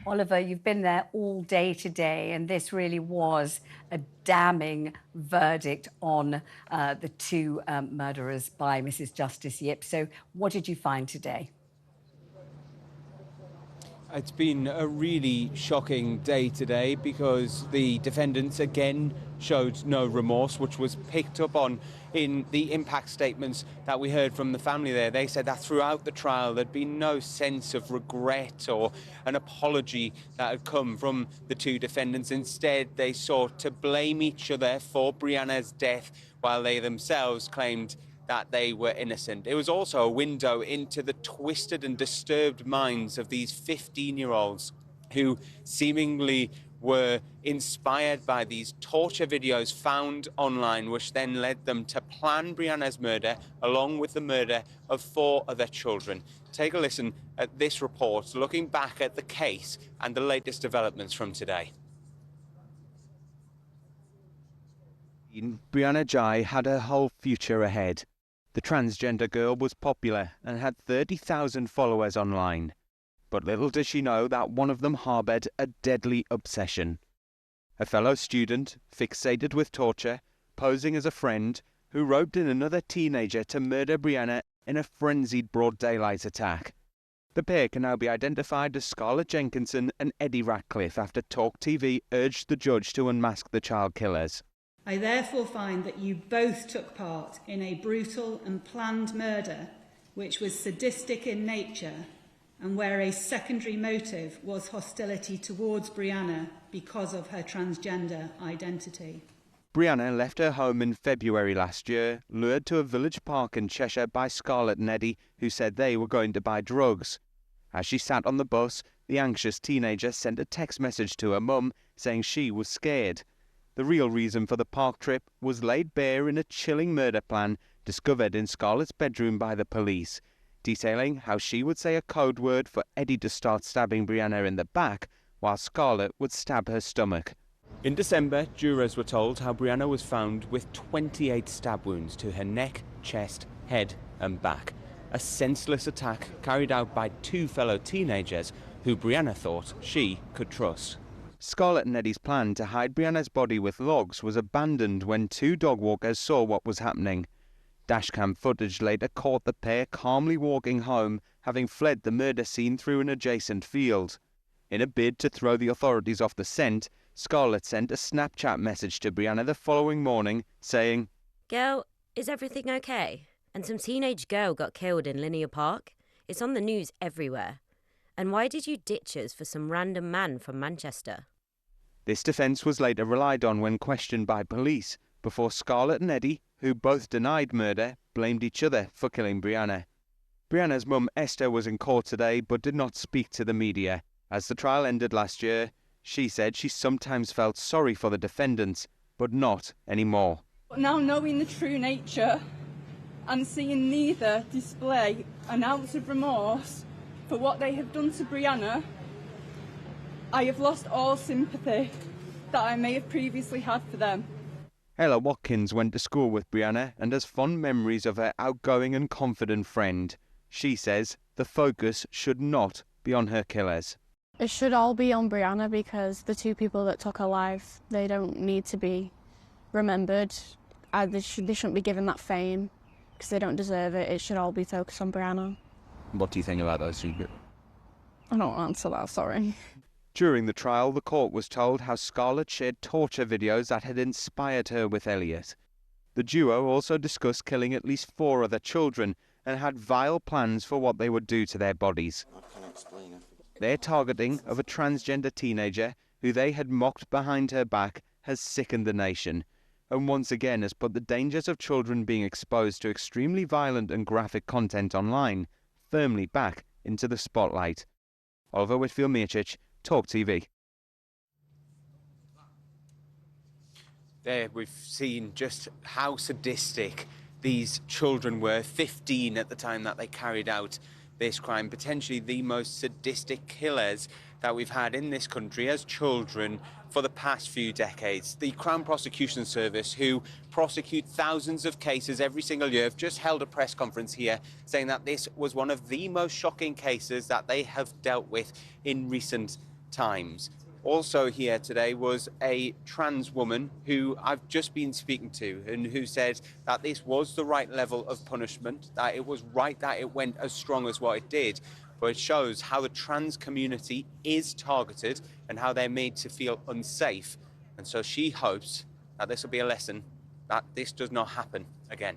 Oliver, you've been there all day today, and this really was a damning verdict on the two murderers by Mrs. Justice Yip. So what did you find today? It's been a really shocking day today because the defendants again showed no remorse, which was picked up on in the impact statements that we heard from the family there. They said that throughout the trial there'd been no sense of regret or an apology that had come from the two defendants. Instead, they sought to blame each other for Brianna's death while they themselves claimed that they were innocent. It was also a window into the twisted and disturbed minds of these 15-year-olds who seemingly were inspired by these torture videos found online, which then led them to plan Brianna's murder along with the murder of 4 other children. Take a listen at this report looking back at the case and the latest developments from today. Brianna Ghey had her whole future ahead. The transgender girl was popular and had 30,000 followers online. But little does she know that one of them harboured a deadly obsession. A fellow student, fixated with torture, posing as a friend, who roped in another teenager to murder Brianna in a frenzied broad daylight attack. The pair can now be identified as Scarlett Jenkinson and Eddie Ratcliffe after TalkTV urged the judge to unmask the child killers. I therefore find that you both took part in a brutal and planned murder which was sadistic in nature and where a secondary motive was hostility towards Brianna because of her transgender identity. Brianna left her home in February last year, lured to a village park in Cheshire by Scarlett and Eddie, who said they were going to buy drugs. As she sat on the bus, the anxious teenager sent a text message to her mum saying she was scared. The real reason for the park trip was laid bare in a chilling murder plan discovered in Scarlett's bedroom by the police, detailing how she would say a code word for Eddie to start stabbing Brianna in the back, while Scarlett would stab her stomach. In December, jurors were told how Brianna was found with 28 stab wounds to her neck, chest, head and back. A senseless attack carried out by 2 fellow teenagers who Brianna thought she could trust. Scarlett and Eddie's plan to hide Brianna's body with logs was abandoned when 2 dog walkers saw what was happening. Dashcam footage later caught the pair calmly walking home, having fled the murder scene through an adjacent field. In a bid to throw the authorities off the scent, Scarlett sent a Snapchat message to Brianna the following morning saying, "Girl, is everything okay? And some teenage girl got killed in Linear Park. It's on the news everywhere. And why did you ditch us for some random man from Manchester?" This defence was later relied on when questioned by police, before Scarlett and Eddie, who both denied murder, blamed each other for killing Brianna. Brianna's mum Esther was in court today but did not speak to the media. As the trial ended last year, she said she sometimes felt sorry for the defendants, but not anymore. Now knowing the true nature and seeing neither display an ounce of remorse for what they have done to Brianna, I have lost all sympathy that I may have previously had for them. Ella Watkins went to school with Brianna and has fond memories of her outgoing and confident friend. She says the focus should not be on her killers. It should all be on Brianna because the 2 people that took her life, they don't need to be remembered. They shouldn't be given that fame because they don't deserve it. It should all be focused on Brianna. What do you think about those 2 people? I don't answer that, sorry. During the trial, the court was told how Scarlett shared torture videos that had inspired her with Elliot. The duo also discussed killing at least 4 other children and had vile plans for what they would do to their bodies. Their targeting of a transgender teenager who they had mocked behind her back has sickened the nation, and once again has put the dangers of children being exposed to extremely violent and graphic content online firmly back into the spotlight. Oliver Whitfield-Miocic, TalkTV. There we've seen just how sadistic these children were, 15 at the time that they carried out this crime, potentially the most sadistic killers that we've had in this country as children for the past few decades. The Crown Prosecution Service, who prosecute thousands of cases every single year, have just held a press conference here saying that this was one of the most shocking cases that they have dealt with in recent times. Also here today was a trans woman who I've just been speaking to and who said that this was the right level of punishment, that it was right that it went as strong as what it did, but it shows how the trans community is targeted and how they're made to feel unsafe. And so she hopes that this will be a lesson that this does not happen again.